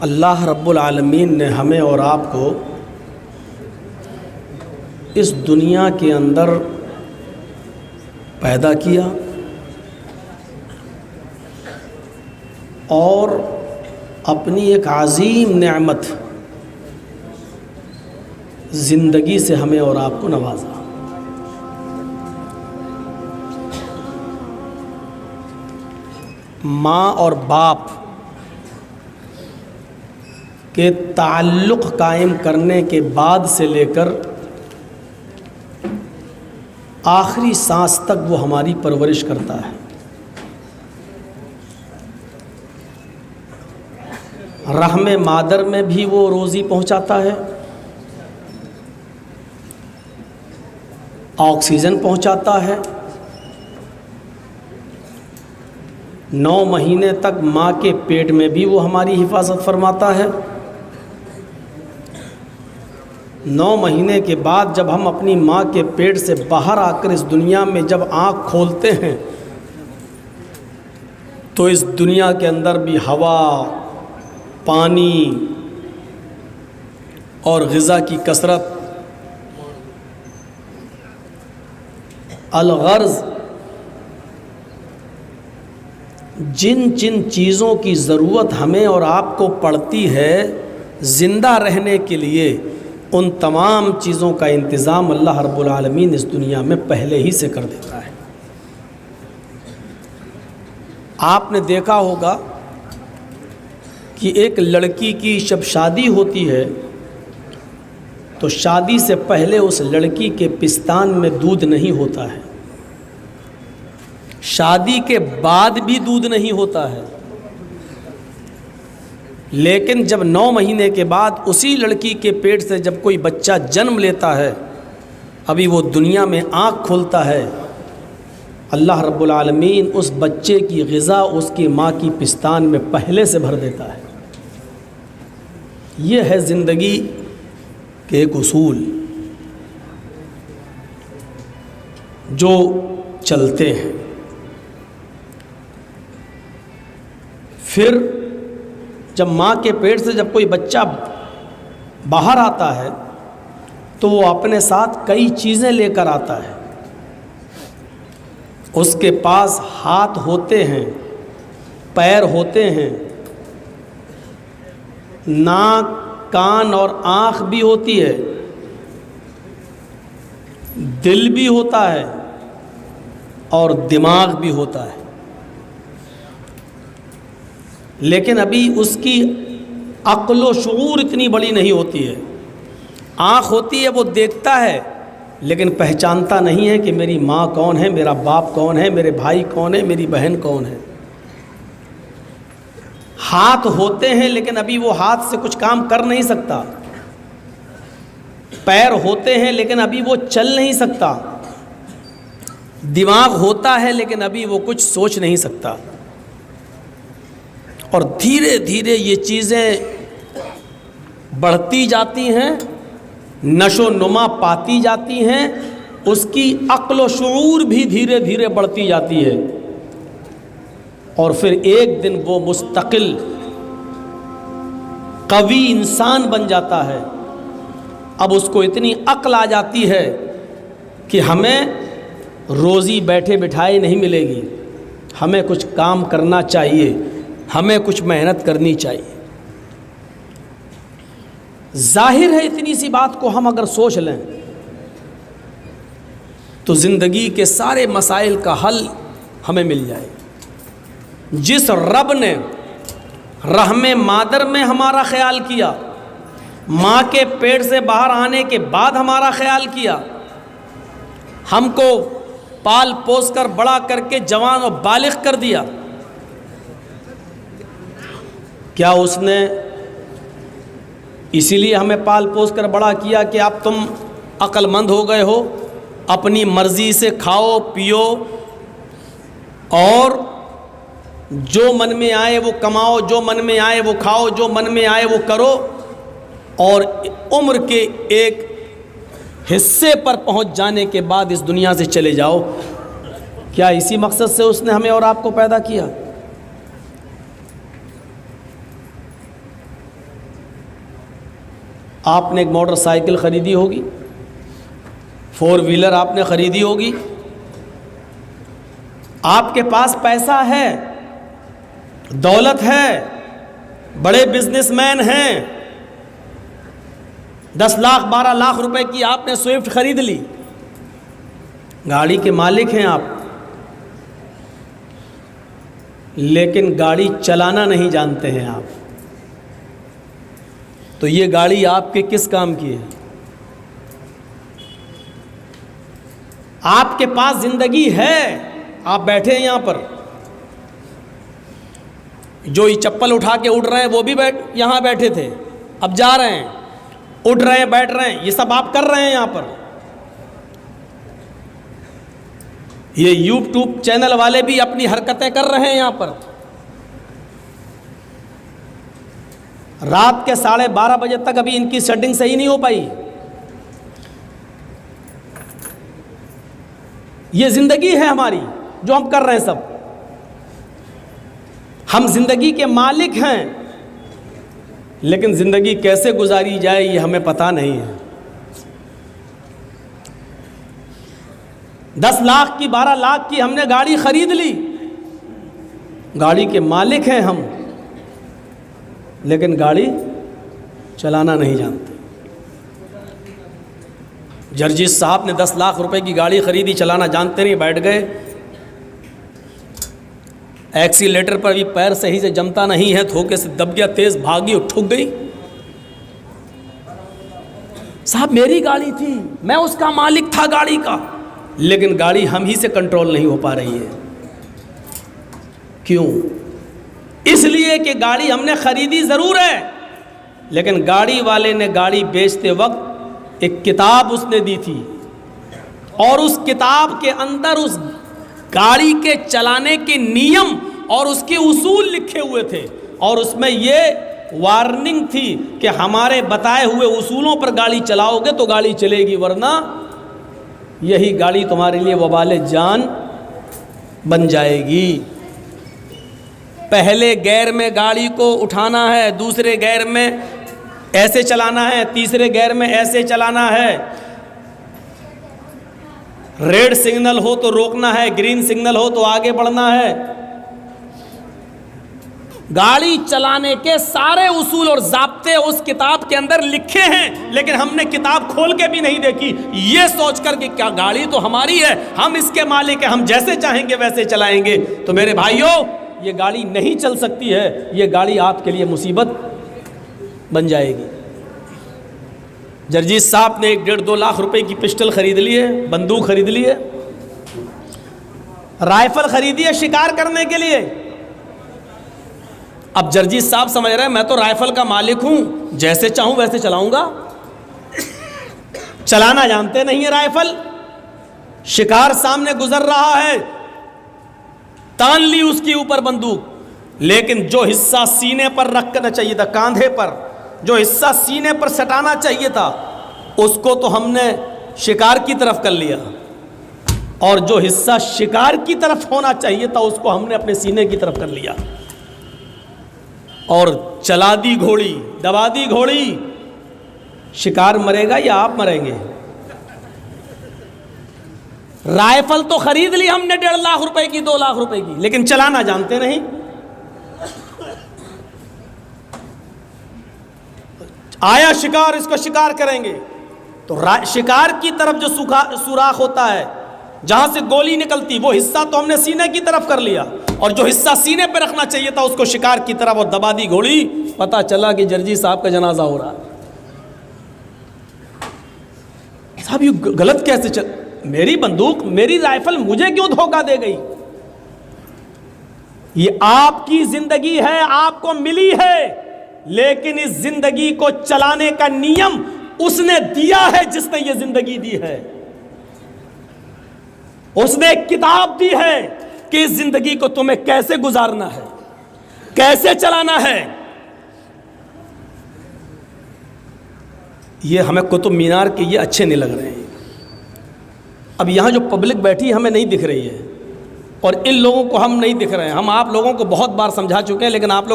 اللہ رب العالمین نے ہمیں اور آپ کو اس دنیا کے اندر پیدا کیا اور اپنی ایک عظیم نعمت زندگی سے ہمیں اور آپ کو نوازا۔ ماں اور باپ کے تعلق قائم کرنے کے بعد سے لے کر آخری سانس تک وہ ہماری پرورش کرتا ہے۔ رحم مادر میں بھی وہ روزی پہنچاتا ہے، آکسیجن پہنچاتا ہے، 9 مہینے تک ماں کے پیٹ میں بھی وہ ہماری حفاظت فرماتا ہے۔ 9 مہینے کے بعد جب ہم اپنی ماں کے پیٹ سے باہر آ کر اس دنیا میں جب آنکھ کھولتے ہیں تو اس دنیا کے اندر بھی ہوا، پانی اور غذا کی کثرت، الغرض جن جن چیزوں کی ضرورت ہمیں اور آپ کو پڑتی ہے زندہ رہنے کے لیے، ان تمام چیزوں کا انتظام اللہ رب العالمین اس دنیا میں پہلے ہی سے کر دیتا ہے۔ آپ نے دیکھا ہوگا کہ ایک لڑکی کی جب شادی ہوتی ہے تو شادی سے پہلے اس لڑکی کے پستان میں دودھ نہیں ہوتا ہے، شادی کے بعد بھی دودھ نہیں ہوتا ہے، لیکن جب 9 مہینے کے بعد اسی لڑکی کے پیٹ سے جب کوئی بچہ جنم لیتا ہے، ابھی وہ دنیا میں آنکھ کھولتا ہے، اللہ رب العالمین اس بچے کی غذا اس کی ماں کی پستان میں پہلے سے بھر دیتا ہے۔ یہ ہے زندگی کے ایک اصول جو چلتے ہیں۔ پھر جب ماں کے پیٹ سے جب کوئی بچہ باہر آتا ہے تو وہ اپنے ساتھ کئی چیزیں لے کر آتا ہے۔ اس کے پاس ہاتھ ہوتے ہیں، پیر ہوتے ہیں، ناک، کان اور آنکھ بھی ہوتی ہے، دل بھی ہوتا ہے اور دماغ بھی ہوتا ہے، لیکن ابھی اس کی عقل و شعور اتنی بڑی نہیں ہوتی ہے۔ آنکھ ہوتی ہے، وہ دیکھتا ہے لیکن پہچانتا نہیں ہے کہ میری ماں کون ہے، میرا باپ کون ہے، میرے بھائی کون ہے، میری بہن کون ہے۔ ہاتھ ہوتے ہیں لیکن ابھی وہ ہاتھ سے کچھ کام کر نہیں سکتا، پیر ہوتے ہیں لیکن ابھی وہ چل نہیں سکتا، دماغ ہوتا ہے لیکن ابھی وہ کچھ سوچ نہیں سکتا۔ اور دھیرے دھیرے یہ چیزیں بڑھتی جاتی ہیں، نشو نما پاتی جاتی ہیں، اس کی عقل و شعور بھی دھیرے دھیرے بڑھتی جاتی ہے، اور پھر ایک دن وہ مستقل قوی انسان بن جاتا ہے۔ اب اس کو اتنی عقل آ جاتی ہے کہ ہمیں روزی بیٹھے بٹھائے نہیں ملے گی، ہمیں کچھ کام کرنا چاہیے، ہمیں کچھ محنت کرنی چاہیے۔ ظاہر ہے اتنی سی بات کو ہم اگر سوچ لیں تو زندگی کے سارے مسائل کا حل ہمیں مل جائے۔ جس رب نے رحم مادر میں ہمارا خیال کیا، ماں کے پیٹ سے باہر آنے کے بعد ہمارا خیال کیا، ہم کو پال پوس کر بڑا کر کے جوان و بالغ کر دیا، کیا اس نے اسی لیے ہمیں پال پوس کر بڑا کیا کہ اب تم عقل مند ہو گئے ہو، اپنی مرضی سے کھاؤ پیو اور جو من میں آئے وہ کماؤ، جو من میں آئے وہ کھاؤ، جو من میں آئے وہ کرو، اور عمر کے ایک حصے پر پہنچ جانے کے بعد اس دنیا سے چلے جاؤ؟ کیا اسی مقصد سے اس نے ہمیں اور آپ کو پیدا کیا؟ آپ نے ایک موٹر سائیکل خریدی ہوگی، 4 ویلر آپ نے خریدی ہوگی، آپ کے پاس پیسہ ہے، دولت ہے، بڑے بزنس مین ہیں، 10 لاکھ 12 لاکھ روپے کی آپ نے سوئفٹ خرید لی، گاڑی کے مالک ہیں آپ، لیکن گاڑی چلانا نہیں جانتے ہیں آپ، تو یہ گاڑی آپ کے کس کام کی ہے؟ آپ کے پاس زندگی ہے، آپ بیٹھے ہیں یہاں پر، جو یہ چپل اٹھا کے اٹھ رہے ہیں وہ بھی یہاں بیٹھے تھے، اب جا رہے ہیں، اٹھ رہے ہیں، بیٹھ رہے ہیں، یہ سب آپ کر رہے ہیں یہاں پر۔ یہ یوٹیوب چینل والے بھی اپنی حرکتیں کر رہے ہیں یہاں پر، رات کے 12:30 بجے تک ابھی ان کی سیٹنگ صحیح نہیں ہو پائی۔ یہ زندگی ہے ہماری جو ہم کر رہے ہیں، سب ہم زندگی کے مالک ہیں، لیکن زندگی کیسے گزاری جائے یہ ہمیں پتہ نہیں ہے۔ 10 لاکھ کی 12 لاکھ کی ہم نے گاڑی خرید لی، گاڑی کے مالک ہیں ہم، لیکن گاڑی چلانا نہیں جانتے۔ جرجیت صاحب نے 10 لاکھ روپے کی گاڑی خریدی، چلانا جانتے نہیں، بیٹھ گئے، ایکسیلیٹر پر بھی پیر صحیح سے جمتا نہیں ہے، دھوکے سے دب گیا، تیز بھاگی اور ٹھک گئی۔ صاحب میری گاڑی تھی، میں اس کا مالک تھا گاڑی کا، لیکن گاڑی ہم ہی سے کنٹرول نہیں ہو پا رہی ہے۔ کیوں؟ اس لیے کہ گاڑی ہم نے خریدی ضرور ہے، لیکن گاڑی والے نے گاڑی بیچتے وقت ایک کتاب اس نے دی تھی، اور اس کتاب کے اندر اس گاڑی کے چلانے کے نیم اور اس کے اصول لکھے ہوئے تھے، اور اس میں یہ وارننگ تھی کہ ہمارے بتائے ہوئے اصولوں پر گاڑی چلاؤ گے تو گاڑی چلے گی، ورنہ یہی گاڑی تمہارے لیے وبال جان بن جائے گی۔ پہلے گیئر میں گاڑی کو اٹھانا ہے، دوسرے گیئر میں ایسے چلانا ہے، تیسرے گیئر میں ایسے چلانا ہے، ریڈ سگنل ہو تو روکنا ہے، گرین سگنل ہو تو آگے بڑھنا ہے۔ گاڑی چلانے کے سارے اصول اور ضابطے اس کتاب کے اندر لکھے ہیں، لیکن ہم نے کتاب کھول کے بھی نہیں دیکھی، یہ سوچ کر کہ کیا گاڑی تو ہماری ہے، ہم اس کے مالک ہیں، ہم جیسے چاہیں گے ویسے چلائیں گے۔ تو میرے بھائیوں، یہ گاڑی نہیں چل سکتی ہے، یہ گاڑی آپ کے لیے مصیبت بن جائے گی۔ جرجیت صاحب نے 1.5-2 لاکھ روپے کی پسٹل خرید لی ہے، بندوق خرید لی ہے، رائفل خریدی ہے شکار کرنے کے لیے۔ اب جرجیت صاحب سمجھ رہے ہیں میں تو رائفل کا مالک ہوں، جیسے چاہوں ویسے چلاؤں گا، چلانا جانتے نہیں ہے رائفل۔ شکار سامنے گزر رہا ہے، تان لی اس کے اوپر بندوق، لیکن جو حصہ سینے پر رکھنا چاہیے تھا، کاندھے پر جو حصہ سینے پر سٹانا چاہیے تھا، اس کو تو ہم نے شکار کی طرف کر لیا، اور جو حصہ شکار کی طرف ہونا چاہیے تھا اس کو ہم نے اپنے سینے کی طرف کر لیا، اور چلا دی گھوڑی، دبا دی گھوڑی۔ شکار مرے گا یا آپ مریں گے؟ رائفل تو خرید لی ہم نے 1.5 لاکھ روپے کی، 2 لاکھ روپے کی، لیکن چلانا جانتے نہیں۔ آیا شکار، اس کو شکار کریں گے تو شکار کی طرف جو سوراخ ہوتا ہے جہاں سے گولی نکلتی، وہ حصہ تو ہم نے سینے کی طرف کر لیا، اور جو حصہ سینے پہ رکھنا چاہیے تھا اس کو شکار کی طرف، اور دبا دی گھوڑی۔ پتہ چلا کہ جرجی صاحب کا جنازہ ہو رہا ہے۔ صاحب یہ غلط کیسے چل، میری بندوق، میری رائفل مجھے کیوں دھوکہ دے گئی؟ یہ آپ کی زندگی ہے، آپ کو ملی ہے، لیکن اس زندگی کو چلانے کا نیم اس نے دیا ہے جس نے یہ زندگی دی ہے۔ اس نے ایک کتاب دی ہے کہ اس زندگی کو تمہیں کیسے گزارنا ہے، کیسے چلانا ہے۔ یہ ہمیں قطب مینار کے یہ اچھے نہیں لگ رہے ہیں۔ اب یہاں جو پبلک بیٹھی ہمیں نہیں دکھ رہی ہے، اور ان لوگوں کو ہم نہیں دکھ رہے ہیں۔ ہم آپ لوگوں کو بہت بار سمجھا چکے ہیں، لیکن آپ لوگ